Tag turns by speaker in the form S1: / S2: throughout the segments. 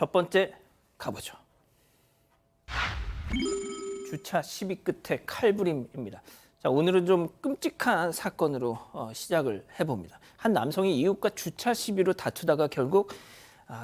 S1: 첫 번째 가보죠. 주차 시비 끝에 칼부림입니다. 자, 오늘은 좀 끔찍한 사건으로 시작을 해봅니다. 한 남성이 이웃과 주차 시비로 다투다가 결국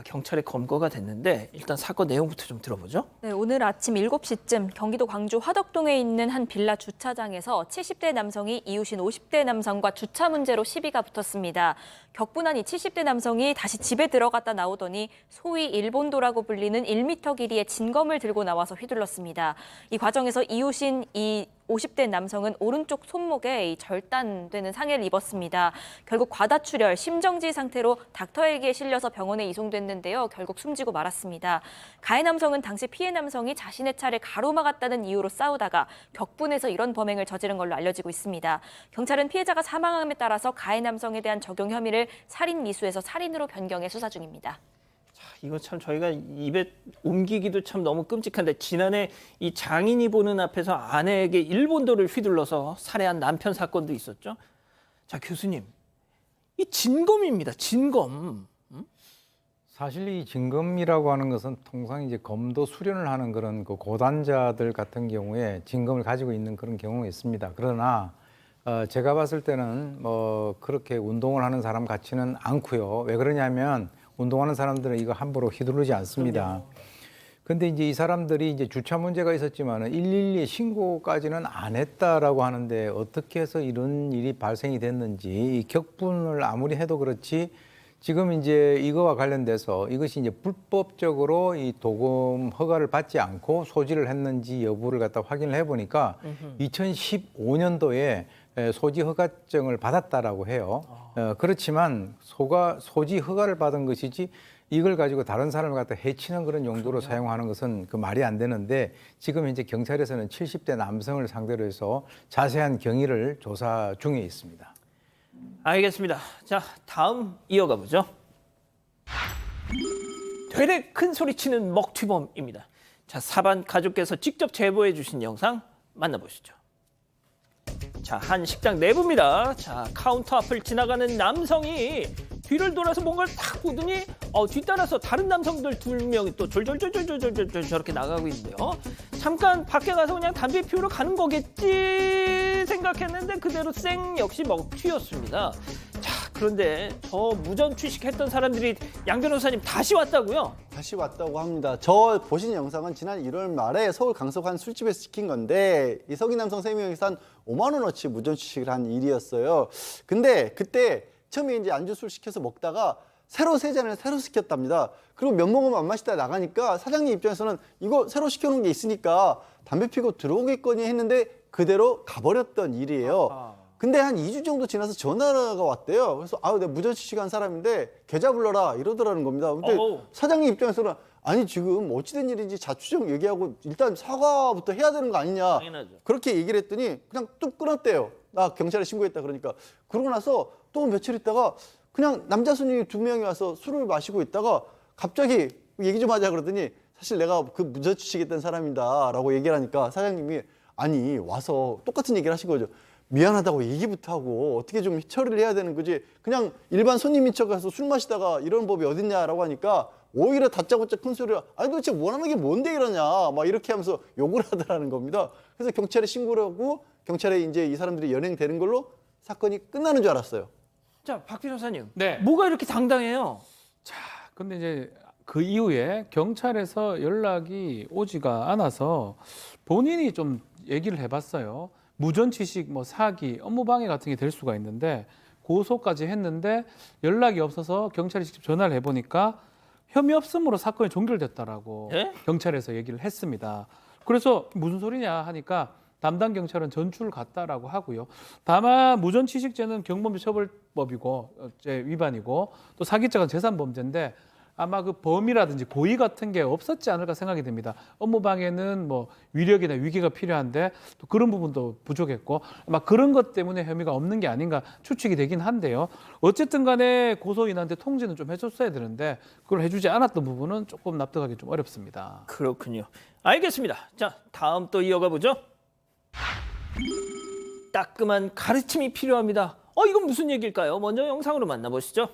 S1: 경찰에 검거가 됐는데 일단 사건 내용부터 좀 들어보죠.
S2: 네, 오늘 아침 7시쯤 경기도 광주 화덕동에 있는 한 빌라 주차장에서 70대 남성이 이웃인 50대 남성과 주차 문제로 시비가 붙었습니다. 격분한 이 70대 남성이 다시 집에 들어갔다 나오더니 소위 일본도라고 불리는 1m 길이의 진검을 들고 나와서 휘둘렀습니다. 이 과정에서 이웃인 이 50대 남성은 오른쪽 손목에 절단되는 상해를 입었습니다. 결국 과다출혈, 심정지 상태로 닥터헬기에 실려서 병원에 이송됐는데요. 결국 숨지고 말았습니다. 가해 남성은 당시 피해 남성이 자신의 차를 가로막았다는 이유로 싸우다가 격분해서 이런 범행을 저지른 걸로 알려지고 있습니다. 경찰은 피해자가 사망함에 따라서 가해 남성에 대한 적용 혐의를 살인 미수에서 살인으로 변경해 수사 중입니다.
S1: 이거 참 저희가 입에 옮기기도 참 너무 끔찍한데 지난해 이 장인이 보는 앞에서 아내에게 일본도를 휘둘러서 살해한 남편 사건도 있었죠. 자, 교수님, 이 진검입니다. 진검.
S3: 사실 이 진검이라고 하는 것은 통상 이제 검도 수련을 하는 그런 그 고단자들 같은 경우에 진검을 가지고 있는 그런 경우가 있습니다. 그러나 제가 봤을 때는 뭐 그렇게 운동을 하는 사람 같지는 않고요. 왜 그러냐면 운동하는 사람들은 이거 함부로 휘두르지 않습니다. 근데 이제 이 사람들이 이제 주차 문제가 있었지만은 112에 신고까지는 안 했다라고 하는데 어떻게 해서 이런 일이 발생이 됐는지 이 격분을 아무리 해도 그렇지 지금 이제 이거와 관련돼서 이것이 이제 불법적으로 이 도금 허가를 받지 않고 소지를 했는지 여부를 갖다 확인을 해보니까 2015년도에 소지 허가증을 받았다라고 해요. 그렇지만 소지 허가를 받은 것이지 이걸 가지고 다른 사람을 갖다 해치는 그런 용도로 사용하는 것은 그 말이 안 되는데 지금 현재 경찰에서는 70대 남성을 상대로 해서 자세한 경위를 조사 중에 있습니다.
S1: 알겠습니다. 자, 다음 이어가 보죠. 되레 큰 소리치는 먹튀범입니다. 자, 사반 가족께서 직접 제보해 주신 영상 만나보시죠. 자, 한 식당 내부입니다. 자, 카운터 앞을 지나가는 남성이 뒤를 돌아서 뭔가를 딱 보더니 뒤따라서 다른 남성들 2명이 또 졸졸졸졸졸졸 저렇게 나가고 있는데요. 잠깐 밖에 가서 그냥 담배 피우러 가는 거겠지 생각했는데 그대로 쌩 역시 먹튀였습니다. 자, 그런데 저 무전 취식했던 사람들이 양 변호사님 다시 왔다고요?
S4: 다시 왔다고 합니다. 저 보신 영상은 지난 1월 말에 서울 강석 한 술집에서 찍힌 건데 이 성인 남성 3명이서 한 5만 원어치 무전 취식을 한 일이었어요. 근데 그때 처음에 이제 안주술 시켜서 먹다가 새로 3잔을 새로 시켰답니다. 그리고 몇 모금 안 마시다 나가니까 사장님 입장에서는 이거 새로 시켜놓은 게 있으니까 담배 피고 들어오겠거니 했는데 그대로 가버렸던 일이에요. 근데 한 2주 정도 지나서 전화가 왔대요. 그래서 내가 무전 취식한 사람인데 계좌 불러라 이러더라는 겁니다. 근데 사장님 입장에서는 아니 지금 어찌된 일인지 자취정 얘기하고 일단 사과부터 해야 되는 거 아니냐.
S1: 당연하죠.
S4: 그렇게 얘기를 했더니 그냥 뚝 끊었대요. 나 경찰에 신고했다 그러니까. 그러고 나서 또 며칠 있다가 그냥 남자 손님이 2명이 와서 술을 마시고 있다가 갑자기 얘기 좀 하자 그러더니 사실 내가 그 무전 취식했던 사람이다 라고 얘기를 하니까 사장님이 아니 와서 똑같은 얘기를 하신 거죠. 미안하다고 얘기부터 하고 어떻게 좀 처리를 해야 되는 거지 그냥 일반 손님인 척 가서 술 마시다가 이런 법이 어딨냐라고 하니까 오히려 다짜고짜 큰 소리로 아니 도대체 원하는 게 뭔데 이러냐 막 이렇게 하면서 욕을 하더라는 겁니다. 그래서 경찰에 신고를 하고 경찰에 이제 이 사람들이 연행되는 걸로 사건이 끝나는 줄 알았어요.
S1: 자, 박 변호사님.
S5: 네.
S1: 뭐가 이렇게 당당해요?
S5: 자, 근데 이제 그 이후에 경찰에서 연락이 오지가 않아서 본인이 좀 얘기를 해봤어요. 무전취식, 사기, 업무방해 같은 게 될 수가 있는데 고소까지 했는데 연락이 없어서 경찰이 직접 전화를 해보니까 혐의 없음으로 사건이 종결됐다라고
S1: 예?
S5: 경찰에서 얘기를 했습니다. 그래서 무슨 소리냐 하니까 담당 경찰은 전출 갔다라고 하고요. 다만 무전취식죄는 경범죄처벌법이고 위반이고 또 사기죄가 재산범죄인데 아마 그 범위라든지 고의 같은 게 없었지 않을까 생각이 됩니다. 업무방해는 위력이나 위기가 필요한데 또 그런 부분도 부족했고 아마 그런 것 때문에 혐의가 없는 게 아닌가 추측이 되긴 한데요. 어쨌든 간에 고소인한테 통지는 좀 해줬어야 되는데 그걸 해주지 않았던 부분은 조금 납득하기 좀 어렵습니다.
S1: 그렇군요. 알겠습니다. 자, 다음 또 이어가 보죠. 따끔한 가르침이 필요합니다. 이건 무슨 얘기일까요? 먼저 영상으로 만나보시죠.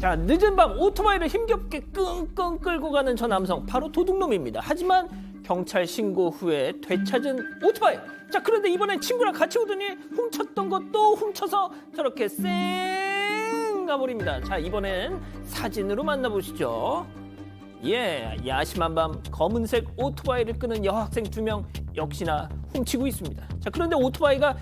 S1: 자, 늦은 밤 오토바이를 힘겹게 끙끙 끌고 가는 저 남성 바로 도둑놈입니다. 하지만 경찰 신고 후에 되찾은 오토바이. 자, 그런데 이번엔 친구랑 같이 오더니 훔쳤던 것도 훔쳐서 저렇게 쌩 가버립니다. 자, 이번엔 사진으로 만나보시죠. 예, 야심한 밤 검은색 오토바이를 끄는 여학생 2명 역시나 훔치고 있습니다. 자, 그런데 오토바이가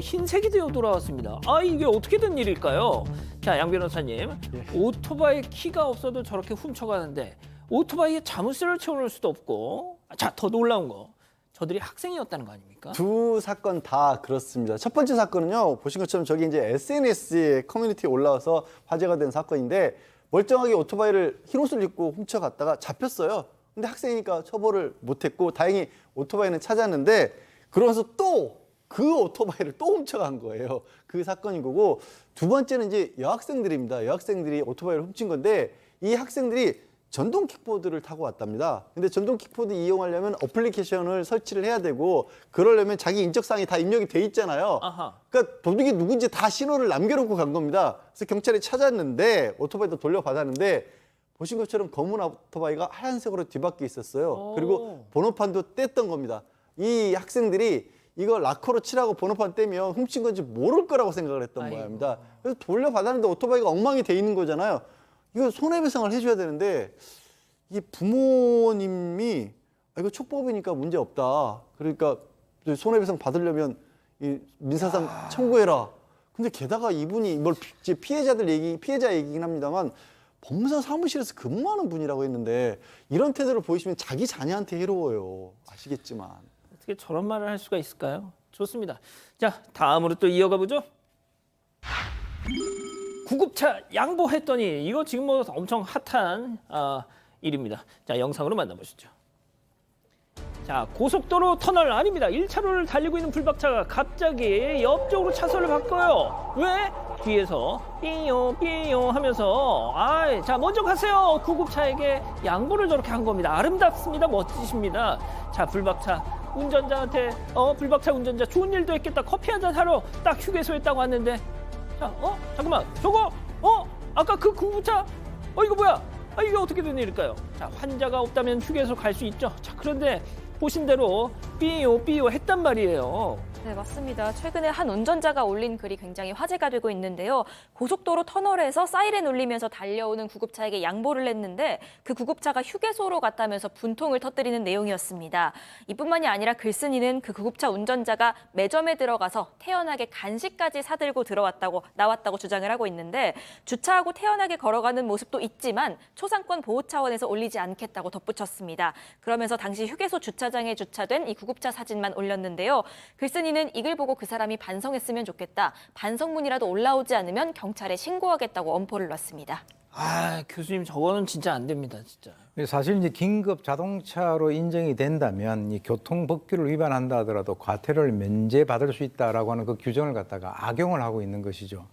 S1: 흰색이 되어 돌아왔습니다. 아, 이게 어떻게 된 일일까요? 자, 양 변호사님, 오토바이 키가 없어도 저렇게 훔쳐가는데 오토바이에 자물쇠를 채워놓을 수도 없고, 자, 더 놀라운 거, 저들이 학생이었다는 거 아닙니까?
S4: 두 사건 다 그렇습니다. 첫 번째 사건은요, 보신 것처럼 저기 이제 SNS에 커뮤니티에 올라와서 화제가 된 사건인데, 멀쩡하게 오토바이를 흰 옷을 입고 훔쳐갔다가 잡혔어요. 근데 학생이니까 처벌을 못했고 다행히 오토바이는 찾았는데, 그러면서 또 그 오토바이를 또 훔쳐간 거예요. 그 사건인 거고, 두 번째는 이제 여학생들입니다. 여학생들이 오토바이를 훔친 건데, 이 학생들이 전동 킥보드를 타고 왔답니다. 근데 전동 킥보드 이용하려면 어플리케이션을 설치를 해야 되고, 그러려면 자기 인적사항이 다 입력이 돼 있잖아요.
S1: 아하.
S4: 그러니까 도둑이 누군지 다 신호를 남겨놓고 간 겁니다. 그래서 경찰이 찾았는데, 오토바이도 돌려받았는데, 보신 것처럼 검은 오토바이가 하얀색으로 뒤바뀌어 있었어요. 그리고 번호판도 뗐던 겁니다. 이 학생들이 이거 라커로 칠하고 번호판 떼면 훔친 건지 모를 거라고 생각을 했던 모양입니다. 그래서 돌려받았는데 오토바이가 엉망이 돼 있는 거잖아요. 이거 손해배상을 해줘야 되는데, 이 부모님이 이거 촉법이니까 문제 없다. 그러니까 손해배상 받으려면 이 민사상 청구해라. 근데 게다가 이분이 뭘 피해자 얘기긴 합니다만 법무사 사무실에서 근무하는 분이라고 했는데, 이런 태도를 보이시면 자기 자녀한테 해로워요. 아시겠지만.
S1: 어떻게 저런 말을 할 수가 있을까요? 좋습니다. 자, 다음으로 또 이어가 보죠. 구급차 양보했더니, 이거 지금 뭐 엄청 핫한 일입니다. 자, 영상으로 만나보시죠. 자, 고속도로 터널 아닙니다. 1차로를 달리고 있는 불박차가 갑자기 옆쪽으로 차선을 바꿔요. 왜? 뒤에서 삐요 삐요 하면서 자, 먼저 가세요. 구급차에게 양보를 저렇게 한 겁니다. 아름답습니다. 멋지십니다. 자, 불박차 운전자한테 불박차 운전자 좋은 일도 했겠다. 커피 한잔 사러 딱 휴게소에 딱 왔는데, 자, 잠깐만, 저거 아까 그 구급차 이거 뭐야? 이게 어떻게 된 일일까요? 자, 환자가 없다면 휴게소 갈 수 있죠. 자, 그런데 보신 대로 삐요 삐요 했단 말이에요.
S2: 네, 맞습니다. 최근에 한 운전자가 올린 글이 굉장히 화제가 되고 있는데요. 고속도로 터널에서 사이렌 울리면서 달려오는 구급차에게 양보를 했는데, 그 구급차가 휴게소로 갔다면서 분통을 터뜨리는 내용이었습니다. 이뿐만이 아니라 글쓴이는 그 구급차 운전자가 매점에 들어가서 태연하게 간식까지 사들고 나왔다고 주장을 하고 있는데, 주차하고 태연하게 걸어가는 모습도 있지만 초상권 보호 차원에서 올리지 않겠다고 덧붙였습니다. 그러면서 당시 휴게소 주차장에 주차된 이 구급차 사진만 올렸는데요. 글쓴이는 이 글 보고 그 사람이 반성했으면 좋겠다. 반성문이라도 올라오지 않으면 경찰에 신고하겠다고 엄포를 놨습니다.
S1: 교수님, 저거는 진짜 안 됩니다, 진짜.
S3: 사실 이제 긴급 자동차로 인정이 된다면 이 교통법규를 위반한다 하더라도 과태료를 면제받을 수 있다라고 하는 그 규정을 갖다가 악용을 하고 있는 것이죠.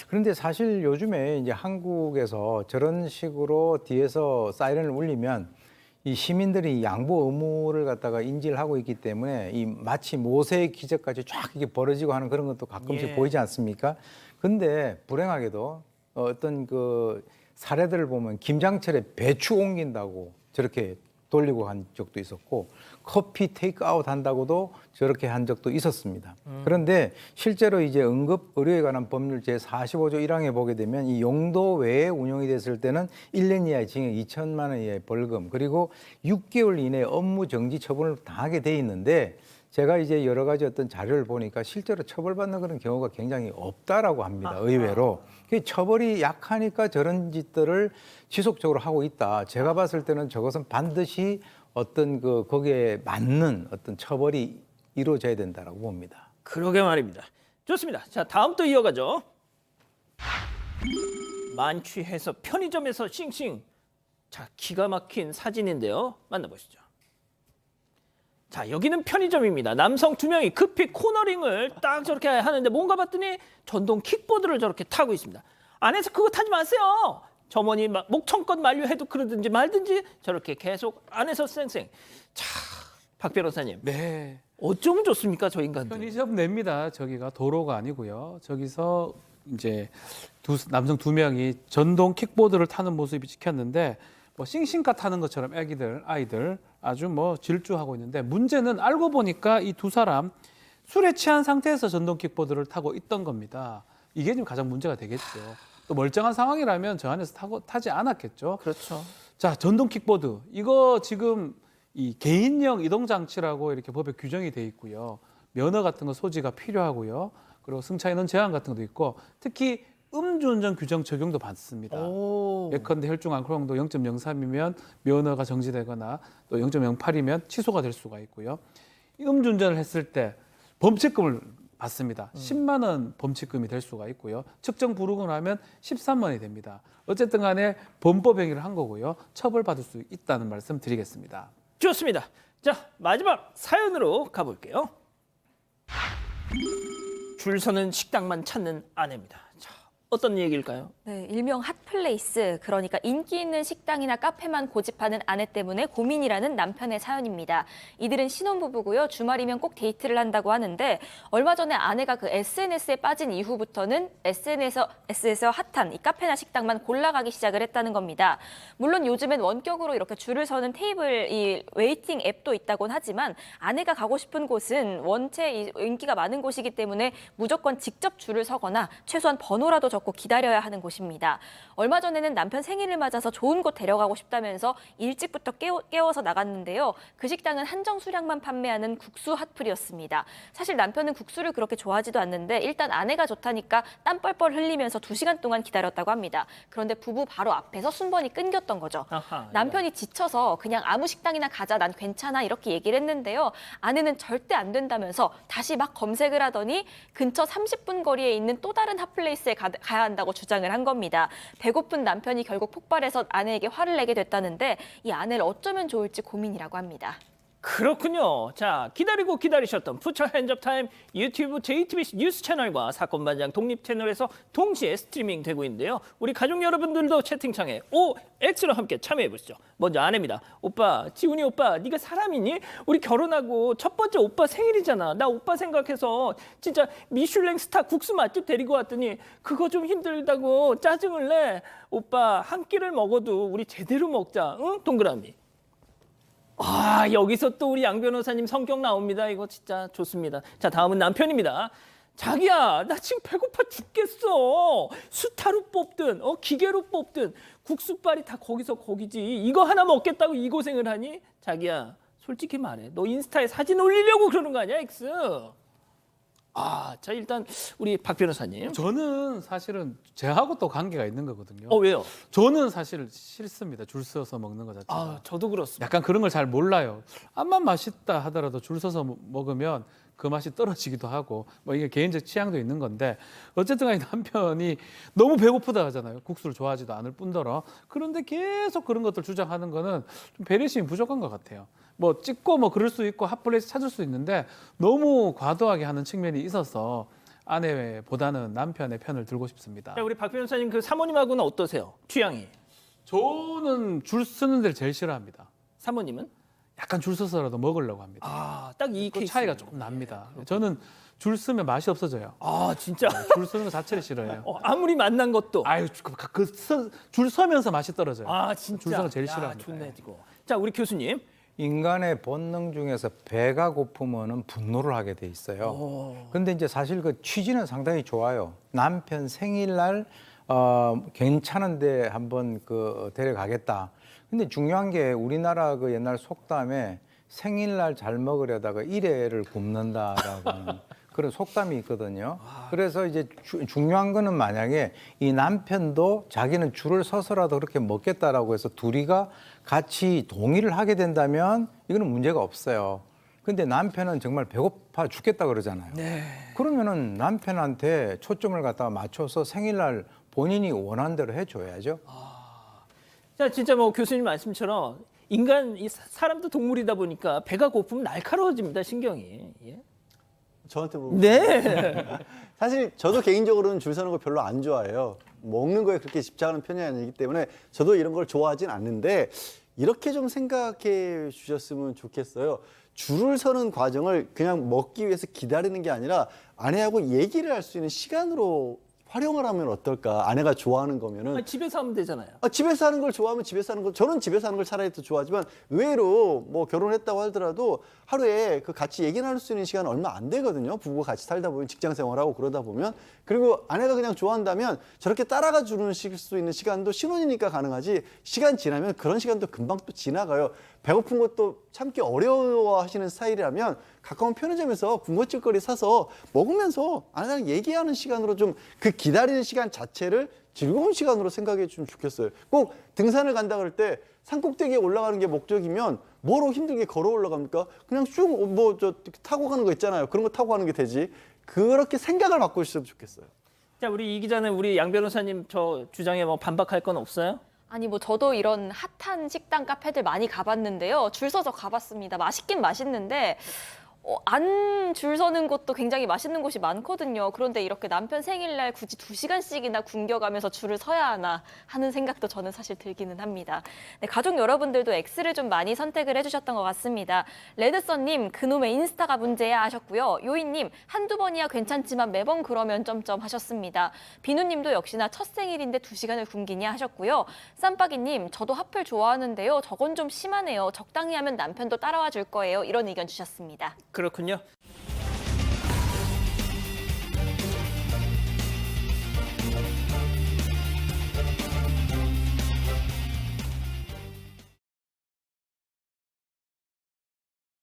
S3: 그런데 사실 요즘에 이제 한국에서 저런 식으로 뒤에서 사이렌을 울리면 이 시민들이 양보 의무를 갖다가 인지를 하고 있기 때문에 이 마치 모세의 기적까지 쫙 이게 벌어지고 하는 그런 것도 가끔씩 보이지 않습니까? 근데 불행하게도 어떤 그 사례들을 보면 김장철에 배추 옮긴다고 저렇게 돌리고 한 적도 있었고, 커피 테이크아웃 한다고도 저렇게 한 적도 있었습니다. 그런데 실제로 이제 응급 의료에 관한 법률 제45조 1항에 보게 되면 이 용도 외에 운영이 됐을 때는 1년 이하의 징역 2천만 원 이하의 벌금, 그리고 6개월 이내 업무 정지 처분을 당하게 돼 있는데, 제가 이제 여러 가지 어떤 자료를 보니까 실제로 처벌받는 그런 경우가 굉장히 없다라고 합니다. 의외로. 처벌이 약하니까 저런 짓들을 지속적으로 하고 있다. 제가 봤을 때는 저것은 반드시 어떤 거기에 맞는 어떤 처벌이 이루어져야 된다라고 봅니다.
S1: 그러게 말입니다. 좋습니다. 자, 다음 또 이어가죠. 만취해서 편의점에서 싱싱. 자, 기가 막힌 사진인데요. 만나보시죠. 자, 여기는 편의점입니다. 남성 2명이 급히 코너링을 딱 저렇게 하는데, 뭔가 봤더니 전동 킥보드를 저렇게 타고 있습니다. 안에서 그거 타지 마세요. 점원이 목청껏 만류해도 그러든지 말든지 저렇게 계속 안에서 쌩쌩. 자, 박 변호사님.
S5: 네.
S1: 어쩌면 좋습니까, 저 인간들?
S5: 편의점 냅니다. 저기가 도로가 아니고요. 저기서 이제 남성 2명이 전동 킥보드를 타는 모습이 찍혔는데 뭐 싱싱카 타는 것처럼 아이들 아주 뭐 질주하고 있는데 문제는 알고 보니까 이 두 사람 술에 취한 상태에서 전동 킥보드를 타고 있던 겁니다. 이게 지금 가장 문제가 되겠죠. 또 멀쩡한 상황이라면 저 안에서 타지 않았겠죠.
S1: 그렇죠.
S5: 자, 전동 킥보드 이거 지금 이 개인형 이동 장치라고 이렇게 법에 규정이 돼 있고요. 면허 같은 거 소지가 필요하고요. 그리고 승차 인원 제한 같은 것도 있고 특히 음주운전 규정 적용도 받습니다. 예컨대 혈중 알코올 농도 0.03이면 면허가 정지되거나 또 0.08이면 취소가 될 수가 있고요. 이 음주운전을 했을 때 범칙금을 받습니다. 10만 원 범칙금이 될 수가 있고요. 측정 불응을 하면 13만 원이 됩니다. 어쨌든 간에 범법 행위를 한 거고요. 처벌받을 수 있다는 말씀 드리겠습니다.
S1: 좋습니다. 자, 마지막 사연으로 가볼게요. 줄 서는 식당만 찾는 아내입니다. 자, 어떤 얘기일까요?
S2: 네, 일명 핫플레이스, 그러니까 인기 있는 식당이나 카페만 고집하는 아내 때문에 고민이라는 남편의 사연입니다. 이들은 신혼부부고요. 주말이면 꼭 데이트를 한다고 하는데 얼마 전에 아내가 그 SNS에 빠진 이후부터는 SNS에서 핫한 이 카페나 식당만 골라가기 시작을 했다는 겁니다. 물론 요즘엔 원격으로 이렇게 줄을 서는 테이블, 이 웨이팅 앱도 있다곤 하지만 아내가 가고 싶은 곳은 원체 이 인기가 많은 곳이기 때문에 무조건 직접 줄을 서거나 최소한 번호라도 적고 기다려야 하는 곳입니다. 얼마 전에는 남편 생일을 맞아서 좋은 곳 데려가고 싶다면서 일찍부터 깨워서 나갔는데요. 그 식당은 한정 수량만 판매하는 국수 핫플이었습니다. 사실 남편은 국수를 그렇게 좋아하지도 않는데 일단 아내가 좋다니까 땀 뻘뻘 흘리면서 2시간 동안 기다렸다고 합니다. 그런데 부부 바로 앞에서 순번이 끊겼던 거죠.
S1: 아하,
S2: 남편이 지쳐서 그냥 아무 식당이나 가자, 난 괜찮아 이렇게 얘기를 했는데요. 아내는 절대 안 된다면서 다시 막 검색을 하더니 근처 30분 거리에 있는 또 다른 핫플레이스에 가야 한다고 주장을 한 겁니다. 배고픈 남편이 결국 폭발해서 아내에게 화를 내게 됐다는데 이 아내를 어쩌면 좋을지 고민이라고 합니다.
S1: 그렇군요. 자, 기다리고 기다리셨던 푸처 핸즈업 타임 유튜브 JTBC 뉴스 채널과 사건 반장 독립 채널에서 동시에 스트리밍 되고 있는데요. 우리 가족 여러분들도 채팅창에 OX로 함께 참여해 보시죠. 먼저 아내입니다. 오빠, 지훈이 오빠, 네가 사람이니? 우리 결혼하고 첫 번째 오빠 생일이잖아. 나 오빠 생각해서 진짜 미슐랭 스타 국수 맛집 데리고 왔더니 그거 좀 힘들다고 짜증을 내. 오빠, 한 끼를 먹어도 우리 제대로 먹자. 응? 동그라미. 아, 여기서 또 우리 양 변호사님 성격 나옵니다. 이거 진짜 좋습니다. 자, 다음은 남편입니다. 자기야, 나 지금 배고파 죽겠어. 수타로 뽑든 기계로 뽑든 국수빨이 다 거기서 거기지. 이거 하나 먹겠다고 이 고생을 하니? 자기야, 솔직히 말해. 너 인스타에 사진 올리려고 그러는 거 아니야, X? 아, 자, 일단 우리 박 변호사님.
S5: 저는 사실은 제하고 또 관계가 있는 거거든요.
S1: 왜요?
S5: 저는 사실 싫습니다. 줄 서서 먹는 것 자체가.
S1: 아, 저도 그렇습니다.
S5: 약간 그런 걸 잘 몰라요. 암만 맛있다 하더라도 줄 서서 먹으면 그 맛이 떨어지기도 하고 뭐 이게 개인적 취향도 있는 건데 어쨌든 간에 남편이 너무 배고프다 하잖아요. 국수를 좋아하지도 않을 뿐더러. 그런데 계속 그런 것들 주장하는 거는 좀 배려심이 부족한 것 같아요. 뭐 찍고 뭐 그럴 수 있고 핫플레이스 찾을 수 있는데 너무 과도하게 하는 측면이 있어서 아내보다는 남편의 편을 들고 싶습니다.
S1: 자, 우리 박 변호사님 그 사모님하고는 어떠세요? 취향이?
S5: 저는 줄 서는 데를 제일 싫어합니다.
S1: 사모님은?
S5: 약간 줄 서서라도 먹으려고 합니다.
S1: 아, 딱 이
S5: 그
S1: 케이스
S5: 차이가 조금 납니다. 저는 줄 서면 맛이 없어져요.
S1: 아, 진짜.
S5: 줄 서는 것 자체를 싫어해요.
S1: 아무리 만난 것도.
S5: 아유, 줄 서면서 맛이 떨어져요.
S1: 아, 진짜.
S5: 줄 서는 제일
S1: 야,
S5: 싫어합니다.
S1: 좋네, 이거. 자, 우리 교수님.
S3: 인간의 본능 중에서 배가 고프면은 분노를 하게 돼 있어요. 근데 이제 사실 그 취지는 상당히 좋아요. 남편 생일날 괜찮은데 한번 그 데려가겠다. 근데 중요한 게 우리나라 그 옛날 속담에 생일날 잘 먹으려다가 일회를 굶는다라고 하는 그런 속담이 있거든요. 그래서 이제 중요한 거는 만약에 이 남편도 자기는 줄을 서서라도 그렇게 먹겠다라고 해서 둘이가 같이 동의를 하게 된다면 이거는 문제가 없어요. 근데 남편은 정말 배고파 죽겠다 그러잖아요. 그러면은 남편한테 초점을 갖다가 맞춰서 생일날 본인이 원하는 대로 해줘야죠.
S1: 자, 진짜 뭐 교수님 말씀처럼 인간, 사람도 동물이다 보니까 배가 고프면 날카로워집니다, 신경이. 예?
S4: 저한테 물어보세요.
S1: 네.
S4: 사실 저도 개인적으로는 줄 서는 걸 별로 안 좋아해요. 먹는 거에 그렇게 집착하는 편이 아니기 때문에 저도 이런 걸 좋아하진 않는데 이렇게 좀 생각해 주셨으면 좋겠어요. 줄을 서는 과정을 그냥 먹기 위해서 기다리는 게 아니라 아내하고 얘기를 할 수 있는 시간으로 활용을 하면 어떨까? 아내가 좋아하는 거면은
S1: 아니, 집에서 하면 되잖아요.
S4: 집에서 하는 걸 좋아하면 집에서 하는 거. 저는 집에서 하는 걸 차라리 더 좋아하지만 의외로 뭐 결혼했다고 하더라도 하루에 그 같이 얘기 나눌 수 있는 시간은 얼마 안 되거든요. 부부가 같이 살다 보면 직장 생활하고 그러다 보면 그리고 아내가 그냥 좋아한다면 저렇게 따라가 주는 수 있는 시간도 신혼이니까 가능하지 시간 지나면 그런 시간도 금방 또 지나가요. 배고픈 것도 참기 어려워하시는 스타일이라면 가까운 편의점에서 군것질거리 사서 먹으면서 아내랑 얘기하는 시간으로 좀 그 기다리는 시간 자체를 즐거운 시간으로 생각해 주면 좋겠어요. 꼭 등산을 간다 그럴 때 산꼭대기에 올라가는 게 목적이면 뭐로 힘들게 걸어 올라갑니까? 그냥 쭉 뭐 저 타고 가는 거 있잖아요. 그런 거 타고 가는 게 되지. 그렇게 생각을 바꿔 주셨으면 좋겠어요.
S1: 자, 우리 이 기자는 우리 양 변호사님 저 주장에 뭐 반박할 건 없어요?
S2: 아니 뭐 저도 이런 핫한 식당 카페들 많이 가봤는데요. 줄 서서 가봤습니다. 맛있긴 맛있는데 안 줄 서는 곳도 굉장히 맛있는 곳이 많거든요. 그런데 이렇게 남편 생일날 굳이 2시간씩이나 굶겨가면서 줄을 서야 하나 하는 생각도 저는 사실 들기는 합니다. 네, 가족 여러분들도 X를 좀 많이 선택을 해주셨던 것 같습니다. 레드썬님, 그놈의 인스타가 문제야 하셨고요. 요인님, 한두 번이야 괜찮지만 매번 그러면 점점 하셨습니다. 비누님도 역시나 첫 생일인데 2시간을 굶기냐 하셨고요. 쌈박이님, 저도 핫플 좋아하는데요. 저건 좀 심하네요. 적당히 하면 남편도 따라와 줄 거예요. 이런 의견 주셨습니다.
S1: 그렇군요.